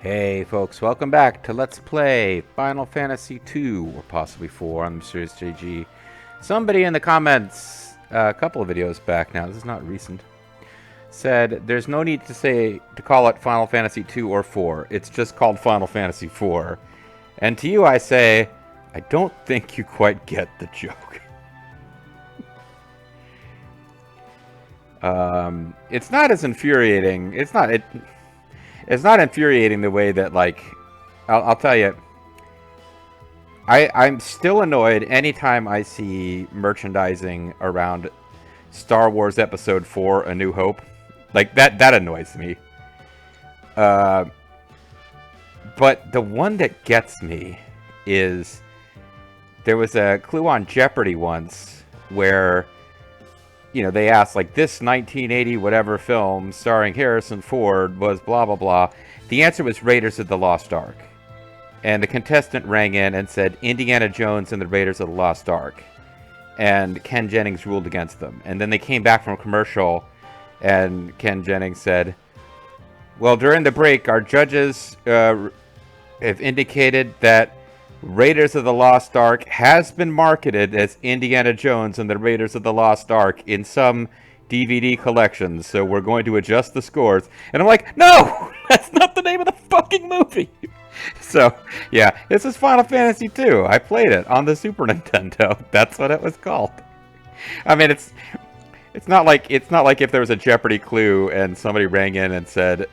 Hey folks, welcome back to Let's Play Final Fantasy II, or possibly 4 on the Mysterious JG. Somebody in the comments, a couple of videos back now, this is not recent, said there's no need to call it Final Fantasy II or 4, it's just called Final Fantasy 4. And to you I say, I don't think you quite get the joke. It's not as infuriating, it's not infuriating the way that, like, I'll tell you, I'm still annoyed anytime I see merchandising around Star Wars Episode 4 A New Hope. Like, that annoys me. But the one that gets me is there was a clue on Jeopardy once where, you know, they asked, like, this 1980 whatever film starring Harrison Ford was blah, blah, blah. The answer was Raiders of the Lost Ark. And the contestant rang in and said Indiana Jones and the Raiders of the Lost Ark. And Ken Jennings ruled against them. And then they came back from a commercial, and Ken Jennings said, well, during the break, our judges have indicated that Raiders of the Lost Ark has been marketed as Indiana Jones and the Raiders of the Lost Ark in some DVD collections, so we're going to adjust the scores. And I'm like, no! That's not the name of the fucking movie! So, yeah, this is Final Fantasy II. I played it on the Super Nintendo. That's what it was called. I mean, it's not like if there was a Jeopardy clue and somebody rang in and said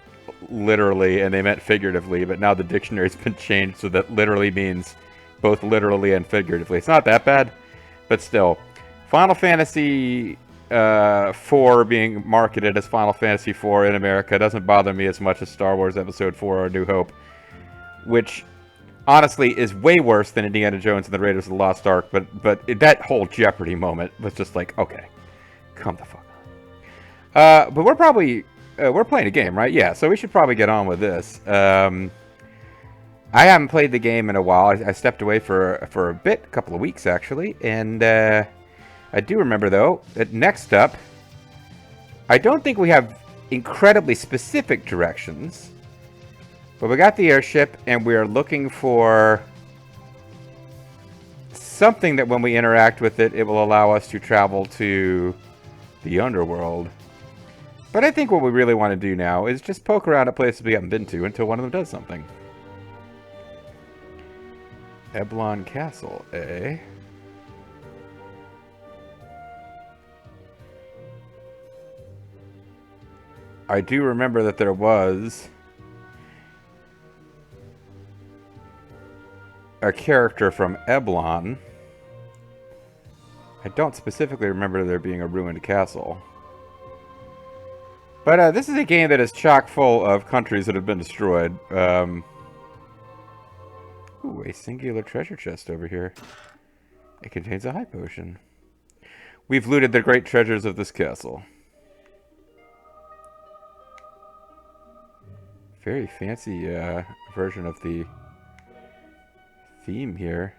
literally and they meant figuratively, but now the dictionary's been changed so that literally means both literally and figuratively. It's not that bad, but still, Final Fantasy 4 being marketed as Final Fantasy 4 in America doesn't bother me as much as Star Wars Episode 4 or A New Hope, which honestly is way worse than Indiana Jones and the Raiders of the Lost Ark, but that whole Jeopardy moment was just like, okay, come the fuck on. But we're playing a game, right? Yeah, so we should probably get on with this. I haven't played the game in a while. I stepped away for a bit, a couple of weeks actually, and I do remember though that next up, I don't think we have incredibly specific directions. But we got the airship, and we are looking for something that when we interact with it, it will allow us to travel to the underworld. But I think what we really want to do now is just poke around at places we haven't been to until one of them does something. Eblon Castle, eh? I do remember that there was a character from Eblon. I don't specifically remember there being a ruined castle. But this is a game that is chock full of countries that have been destroyed. Ooh, a singular treasure chest over here. It contains a high potion. We've looted the great treasures of this castle. Very fancy version of the theme here.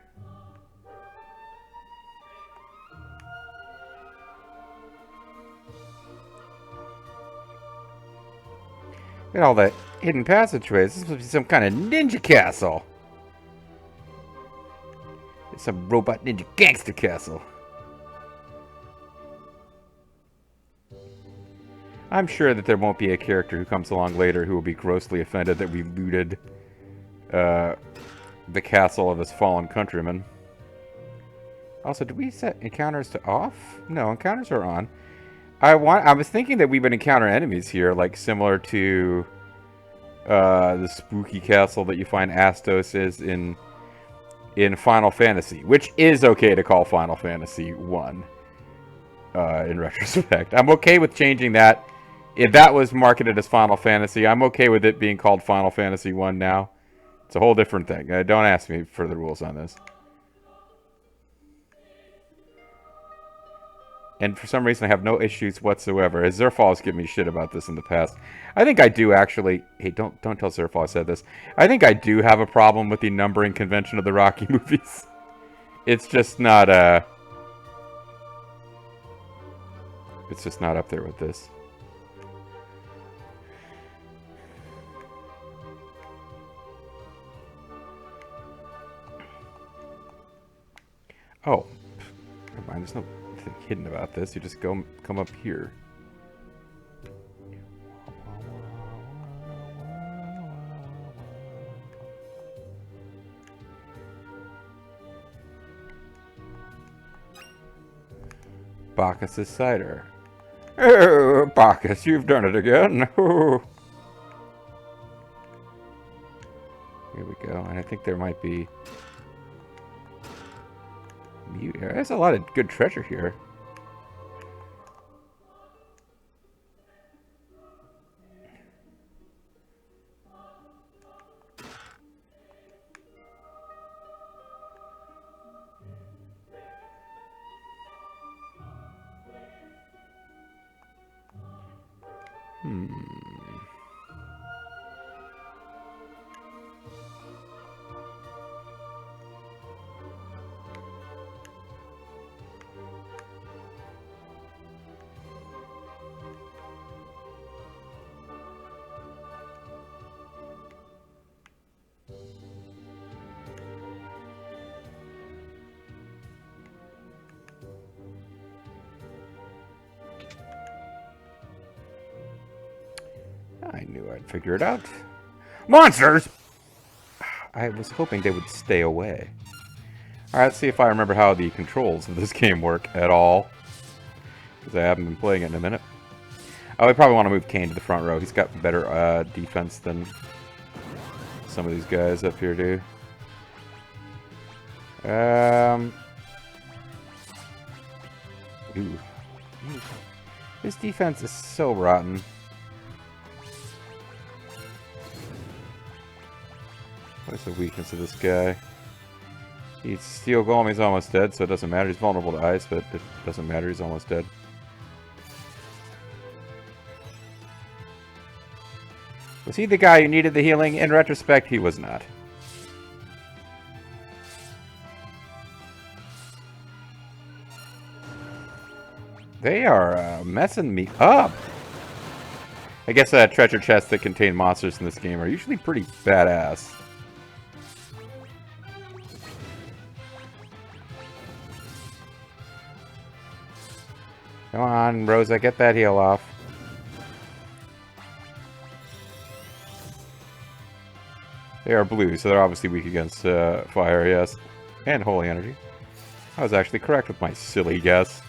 Look at all the hidden passageways. This must be some kind of ninja castle. It's some robot ninja gangster castle. I'm sure that there won't be a character who comes along later who will be grossly offended that we looted the castle of his fallen countrymen. Also, did we set encounters to off? No, encounters are on. I was thinking that we would encounter enemies here, like similar to the spooky castle that you find Astos is in Final Fantasy, which is okay to call Final Fantasy 1 in retrospect. I'm okay with changing that. If that was marketed as Final Fantasy, I'm okay with it being called Final Fantasy 1 now. It's a whole different thing. Don't ask me for the rules on this. And for some reason, I have no issues whatsoever. As Zerfall has given me shit about this in the past. I think I do actually... Hey, don't tell Zerfall I said this. I think I do have a problem with the numbering convention of the Rocky movies. It's just not, it's just not up there with this. Oh, never mind. There's nothing hidden about this. You just come up here. Bacchus' cider. Oh, Bacchus, you've done it again. Oh. Here we go. And I think there might be... There's a lot of good treasure here. I knew I'd figure it out. Monsters! I was hoping they would stay away. Alright, let's see if I remember how the controls of this game work at all. Because I haven't been playing it in a minute. Oh, I probably want to move Kain to the front row. He's got better defense than some of these guys up here do. Ooh. His defense is so rotten. What is the weakness of this guy? He's Steel Golem, he's almost dead, so it doesn't matter. He's vulnerable to ice, but it doesn't matter, he's almost dead. Was he the guy who needed the healing? In retrospect, he was not. They are messing me up. I guess treasure chests that contain monsters in this game are usually pretty badass. Come on, Rosa, get that heal off. They are blue, so they're obviously weak against fire, yes. And holy energy. I was actually correct with my silly guess.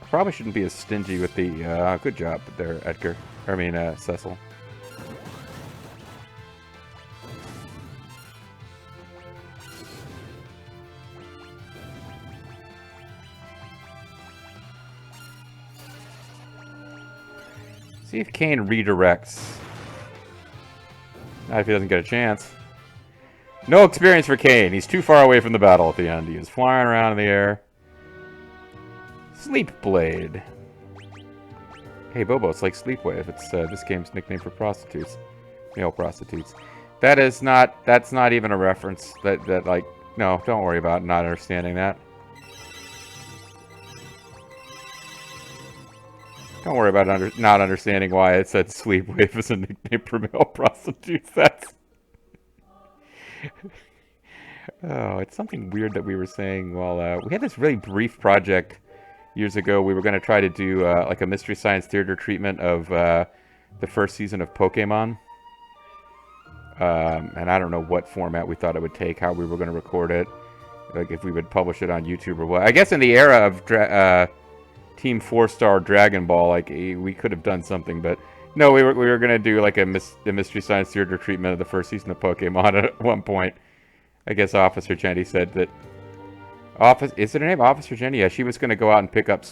Probably shouldn't be as stingy with the... good job there, Edgar. I mean, Cecil. See if Kain redirects. Not if he doesn't get a chance. No experience for Kain. He's too far away from the battle at the end. He is flying around in the air. Sleep Blade. Hey Bobo, it's like Sleepwave. It's this game's nickname for prostitutes. Male prostitutes. That's not even a reference. That like, no, don't worry about not understanding that. Don't worry about not understanding why it said Sleepwave as a nickname for male prostitutes. That's... Oh, it's something weird that we were saying while... we had this really brief project years ago. We were going to try to do like a Mystery Science Theater treatment of the first season of Pokemon. And I don't know what format we thought it would take, how we were going to record it. Like if we would publish it on YouTube or what. I guess in the era of... Team 4-Star Dragon Ball, like we could have done something, but no, we were gonna do like a Mystery Science Theater treatment of the first season of Pokemon at one point. I guess Officer Jenny said that. Is it her name? Officer Jenny? Yeah, she was gonna go out and pick up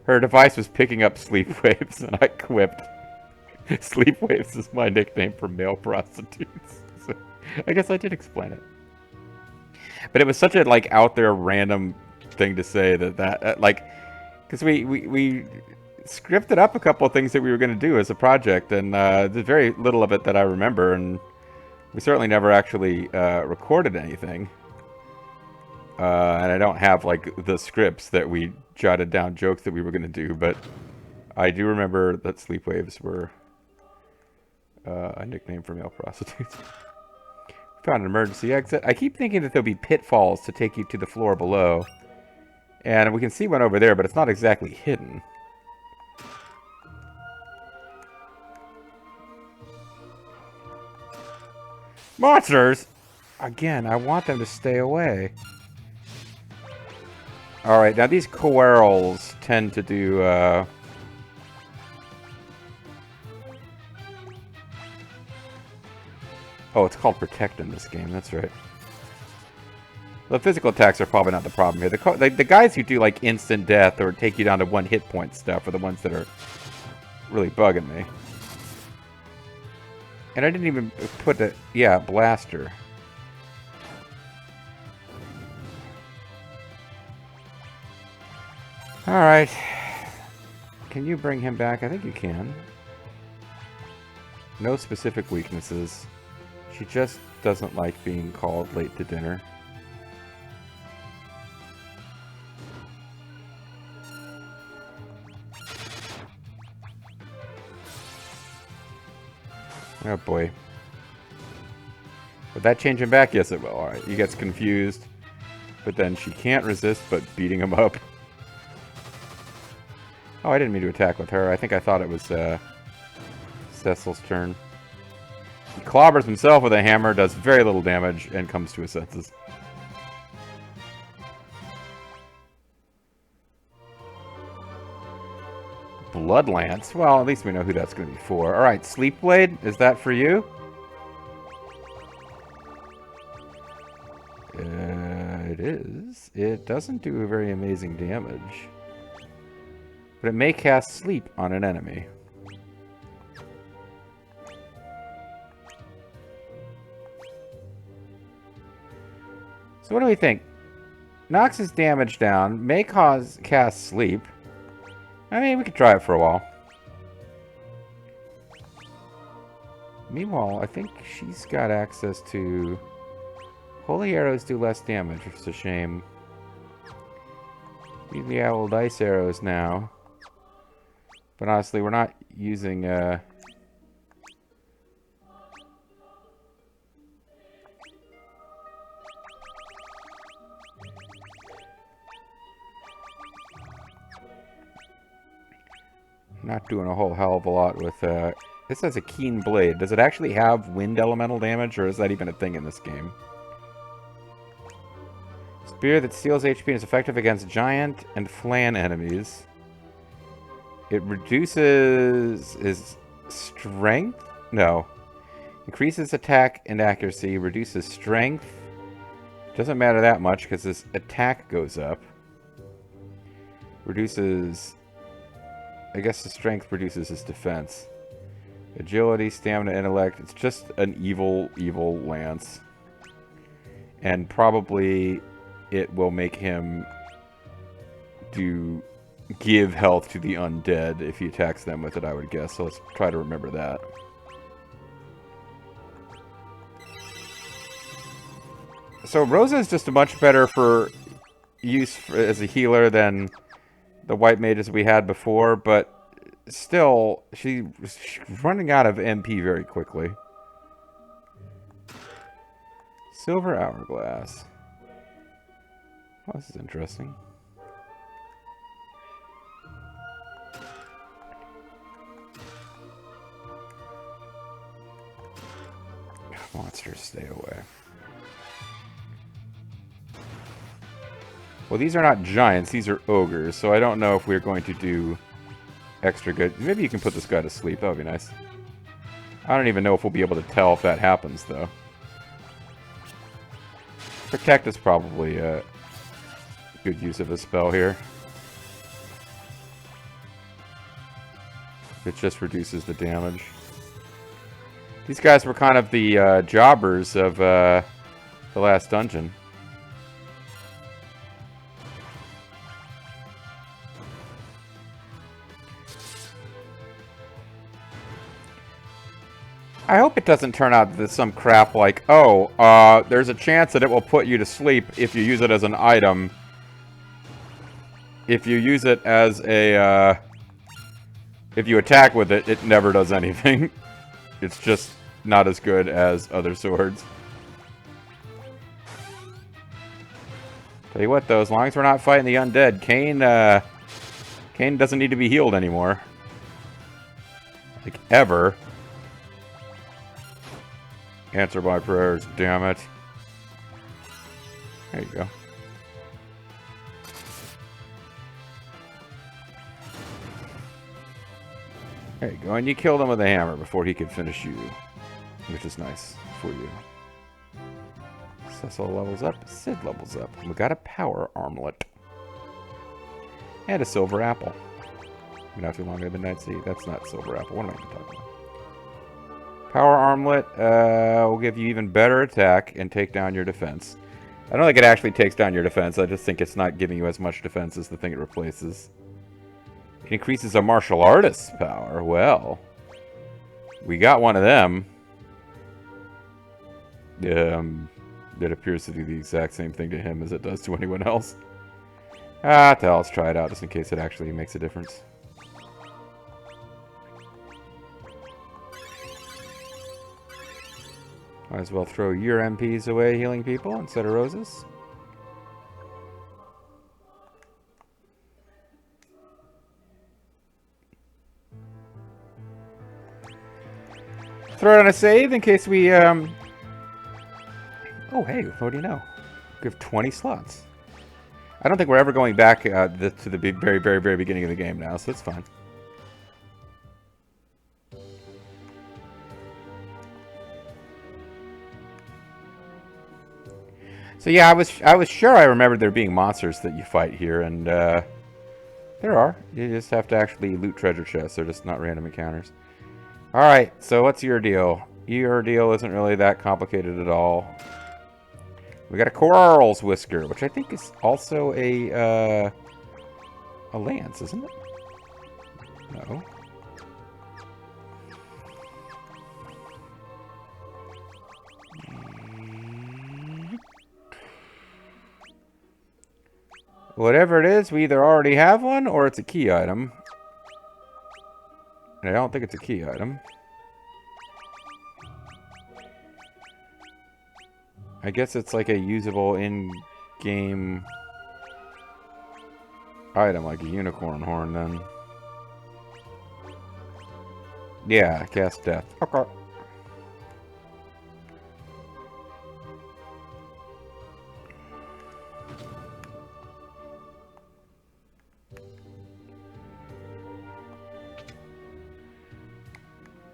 her device was picking up sleep waves, and I quipped, "Sleep waves is my nickname for male prostitutes." So, I guess I did explain it, but it was such a like out there random thing to say that like. Because we scripted up a couple of things that we were going to do as a project, and there's very little of it that I remember, and we certainly never actually recorded anything. And I don't have, like, the scripts that we jotted down jokes that we were going to do, but I do remember that Sleepwaves were a nickname for male prostitutes. Found an emergency exit. I keep thinking that there'll be pitfalls to take you to the floor below. And we can see one over there, but it's not exactly hidden. Monsters! Again, I want them to stay away. Alright, now these Coerls tend to do, Oh, it's called Protect in this game, that's right. The physical attacks are probably not the problem here. The guys who do, like, instant death or take you down to 1 hit point stuff are the ones that are really bugging me. And I didn't even put a... Yeah, blaster. Alright. Can you bring him back? I think you can. No specific weaknesses. She just doesn't like being called late to dinner. Oh boy. Would that change him back? Yes, it will. Alright, he gets confused. But then she can't resist but beating him up. Oh, I didn't mean to attack with her. I think I thought it was Cecil's turn. He clobbers himself with a hammer, does very little damage, and comes to his senses. Bloodlance? Well, at least we know who that's going to be for. Alright, Sleepblade, is that for you? It is. It doesn't do very amazing damage. But it may cast sleep on an enemy. So what do we think? Knocks his damage down, may cast sleep. I mean, we could try it for a while. Meanwhile, I think she's got access to... Holy arrows do less damage, which is a shame. Use the owl dice arrows now. But honestly, we're not using... Not doing a whole hell of a lot with... This has a keen blade. Does it actually have wind elemental damage, or is that even a thing in this game? Spear that steals HP and is effective against giant and flan enemies. It reduces his strength? No. Increases attack and accuracy, reduces strength. Doesn't matter that much because his attack goes up. Reduces... I guess his strength reduces his defense. Agility, stamina, intellect. It's just an evil, evil lance. And probably it will make him give health to the undead if he attacks them with it, I would guess. So let's try to remember that. So Rosa is just much better for use as a healer than the white mages we had before, but still, she's running out of MP very quickly. Silver hourglass. Oh, this is interesting. Monsters, stay away. Well, these are not giants, these are ogres, so I don't know if we're going to do extra good. Maybe you can put this guy to sleep, that would be nice. I don't even know if we'll be able to tell if that happens, though. Protect is probably a good use of a spell here. It just reduces the damage. These guys were kind of the jobbers of the last dungeon. I hope it doesn't turn out that it's some crap like, oh, there's a chance that it will put you to sleep if you use it as an item. If you use it as a, if you attack with it, it never does anything. It's just not as good as other swords. Tell you what, though, as long as we're not fighting the undead, Kane doesn't need to be healed anymore. Like, ever. Answer my prayers, damn it. There you go. There you go, and you killed him with a hammer before he could finish you. Which is nice for you. Cecil levels up, Sid levels up. We got a power armlet. And a silver apple. Not too long ago, Midnight Sea. That's not silver apple. What am I even talking about? Power armlet will give you even better attack and take down your defense. I don't think it actually takes down your defense. I just think it's not giving you as much defense as the thing it replaces. It increases a martial artist's power. Well, we got one of them. It appears to do the exact same thing to him as it does to anyone else. Let's try it out just in case it actually makes a difference. Might as well throw your MPs away healing people instead of Rose's. Throw it on a save in case we, Oh, hey, what do you know? We have 20 slots. I don't think we're ever going back to the very, very, very beginning of the game now, so it's fine. So yeah, I was sure I remembered there being monsters that you fight here, and there are. You just have to actually loot treasure chests. They're just not random encounters. All right, so what's your deal? Your deal isn't really that complicated at all. We got a Coral's Whisker, which I think is also a lance, isn't it? No. Whatever it is, we either already have one or it's a key item. And I don't think it's a key item. I guess it's like a usable in-game item, like a unicorn horn, then. Yeah, cast death. Okay.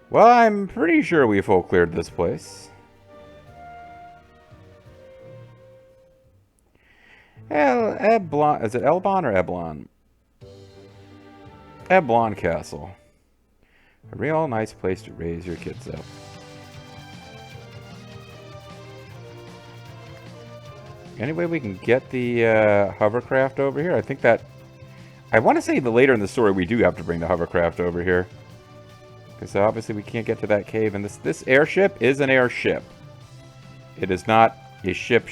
Well, I'm pretty sure we full cleared this place. Eblon, is it Elbon or Eblon? Eblon Castle. A real nice place to raise your kids up. Any way we can get the hovercraft over here? I think that... I want to say that later in the story we do have to bring the hovercraft over here. Because obviously we can't get to that cave. And this airship is an airship. It is not a ship.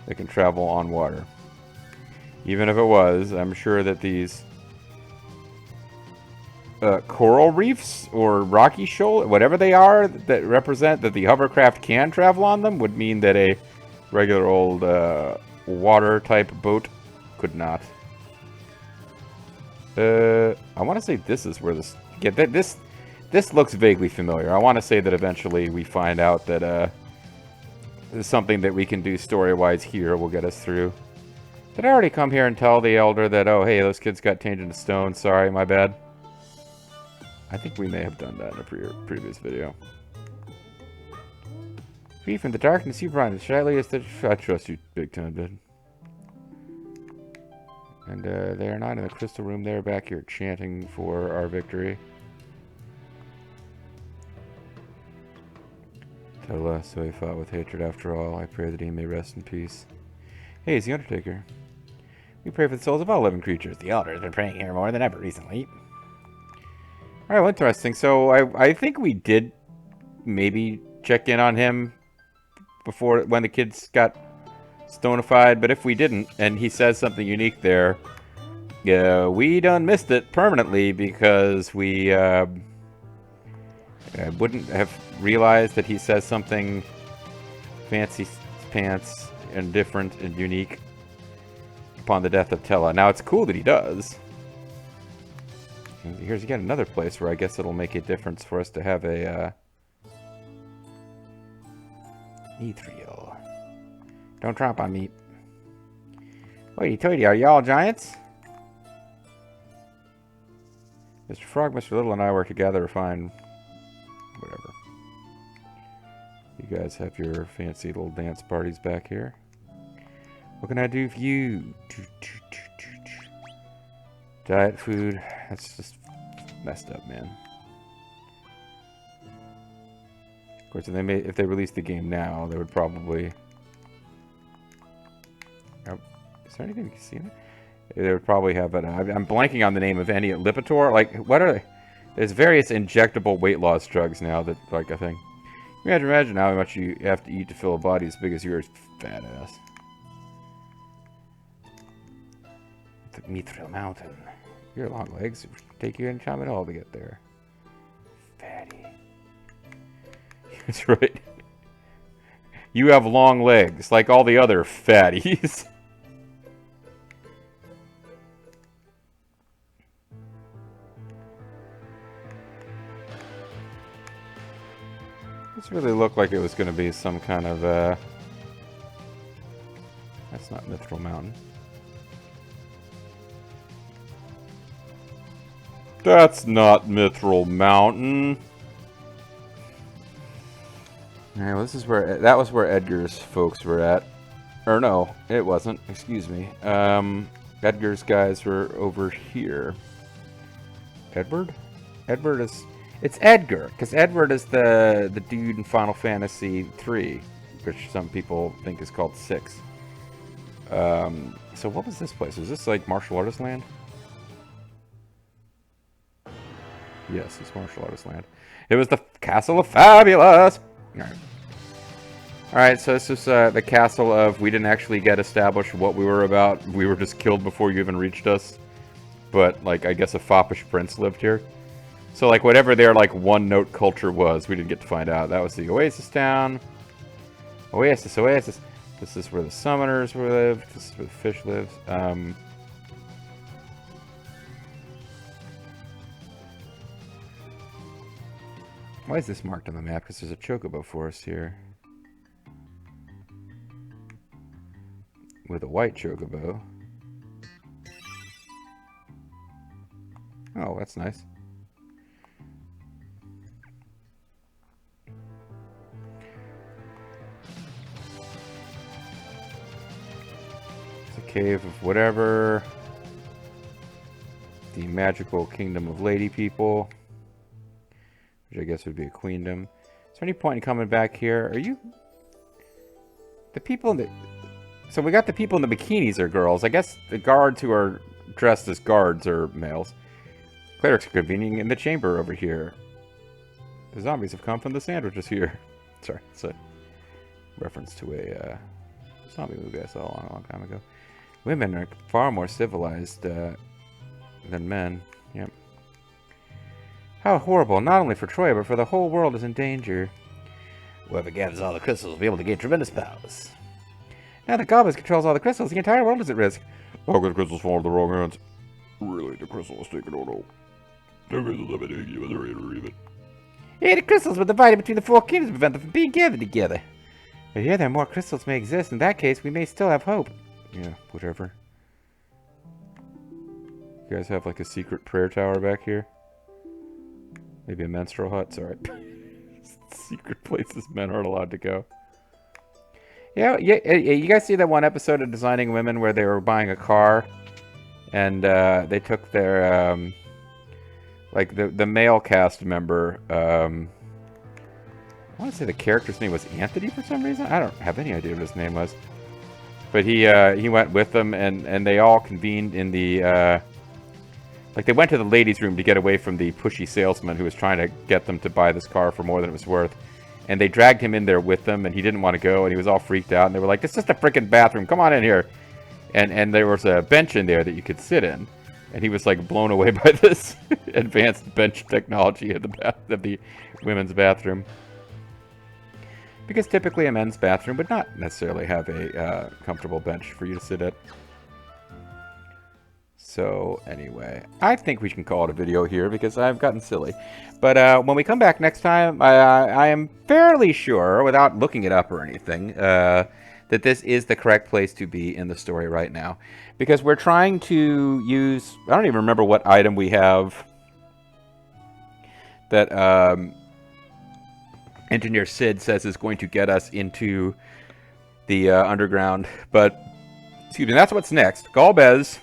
That can travel on water. Even if it was, I'm sure that these coral reefs or rocky shoal, whatever they are that represent that the hovercraft can travel on them, would mean that a regular old water type boat could not. I want to say this is where this... Yeah, this looks vaguely familiar. I want to say that eventually we find out that something that we can do story-wise here will get us through. Did I already come here and tell the elder that, oh, hey, those kids got changed into stone? Sorry, my bad. I think we may have done that in a previous video. Free from the darkness you brought, as shyly as the... I trust you, big time, dude. And they are not in the crystal room. They're back here chanting for our victory. Tola, so he fought with hatred after all. I pray that he may rest in peace. Hey, it's the Undertaker. We pray for the souls of all living creatures. The elders have been praying here more than ever recently. Alright, well, interesting. So I think we did maybe check in on him before, when the kids got stonified, but if we didn't, and he says something unique there, we done missed it permanently because we wouldn't have realized that he says something fancy pants and different and unique upon the death of Tella. Now, it's cool that he does. And here's again another place where I guess it'll make a difference for us to have a Mithril. Don't drop on me. Hoity-toity, are y'all giants? Mr. Frog, Mr. Little, and I work together to find whatever. You guys have your fancy little dance parties back here. What can I do for you? Diet food. That's just messed up, man. Of course, if they released the game now, they would probably... Oh, is there anything you can see in it? They would probably have it. I'm blanking on the name of any Lipitor. Like, what are they? There's various injectable weight loss drugs now that, like, I think. Imagine how much you have to eat to fill a body as big as yours, fat ass. The Mithril Mountain. Your long legs take you any time at all to get there. Fatty. That's right. You have long legs, like all the other fatties. This really looked like it was going to be some kind of, That's not Mithril Mountain. That's not Mithril Mountain. Alright, well, this is where... That was where Edgar's folks were at. Or no, it wasn't. Excuse me. Edgar's guys were over here. Edward? Edward is... It's Edgar, because Edward is the dude in Final Fantasy 3, which some people think is called 6. So what was this place? Was this like martial artist land? Yes, it's martial artist land. It was the Castle of Fabulous! Alright. Alright, so this is the castle of... We didn't actually get established what we were about. We were just killed before you even reached us. But, like, I guess a foppish prince lived here. So, like, whatever their, like, one-note culture was, we didn't get to find out. That was the Oasis town. Oasis, Oasis. This is where the summoners live. This is where the fish lives. Why is this marked on the map? Because there's a chocobo forest here. With a white chocobo. Oh, that's nice. It's a cave of whatever. The magical kingdom of lady people. Which I guess would be a queendom. Is there any point in coming back here? Are you... The people in the... So we got the people in the bikinis are girls. I guess the guards who are dressed as guards are males. Clerics are convening in the chamber over here. The zombies have come from the sandwiches here. Sorry, it's a reference to a zombie movie I saw a long time ago. Women are far more civilized than men. Yep. How horrible, not only for Troya, but for the whole world is in danger. Whoever gathers all the crystals will be able to gain tremendous powers. Now that Goblins controls all the crystals, the entire world is at risk. How could crystals fall into the wrong hands? Really, the crystal was taken on over. Yeah, the crystals were divided between the four kingdoms to prevent them from being gathered together. But here, there are more crystals may exist. In that case, we may still have hope. Yeah, whatever. You guys have like a secret prayer tower back here? Maybe a menstrual hut? Sorry. Secret places men aren't allowed to go. Yeah, you guys see that one episode of Designing Women where they were buying a car and they took their like the male cast member, I want to say the character's name was Anthony for some reason. I don't have any idea what his name was. But he went with them and they all convened in the like they went to the ladies' room to get away from the pushy salesman who was trying to get them to buy this car for more than it was worth. And they dragged him in there with them, and he didn't want to go, and he was all freaked out. And they were like, "This is just a freaking bathroom. Come on in here." And there was a bench in there that you could sit in. And he was like blown away by this advanced bench technology of the women's bathroom. Because typically a men's bathroom would not necessarily have a comfortable bench for you to sit at. So anyway, I think we can call it a video here because I've gotten silly. But when we come back next time, I am fairly sure, without looking it up or anything, that this is the correct place to be in the story right now. Because we're trying to use... I don't even remember what item we have that Engineer Sid says is going to get us into the underground. But, excuse me, that's what's next. Golbez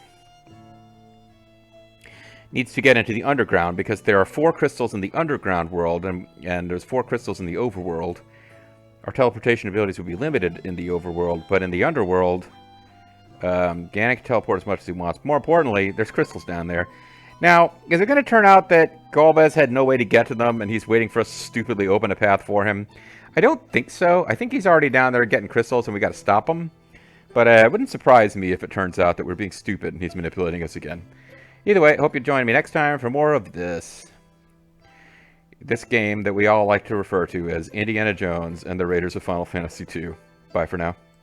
needs to get into the underground because there are 4 crystals in the underground world and there's 4 crystals in the overworld. Our teleportation abilities will be limited in the overworld, but in the underworld, Ganon can teleport as much as he wants. More importantly, there's crystals down there. Now, is it going to turn out that Golbez had no way to get to them and he's waiting for us to stupidly open a path for him? I don't think so. I think he's already down there getting crystals and we got to stop him. But it wouldn't surprise me if it turns out that we're being stupid and he's manipulating us again. Either way, hope you join me next time for more of this game that we all like to refer to as Indiana Jones and the Raiders of Final Fantasy II. Bye for now.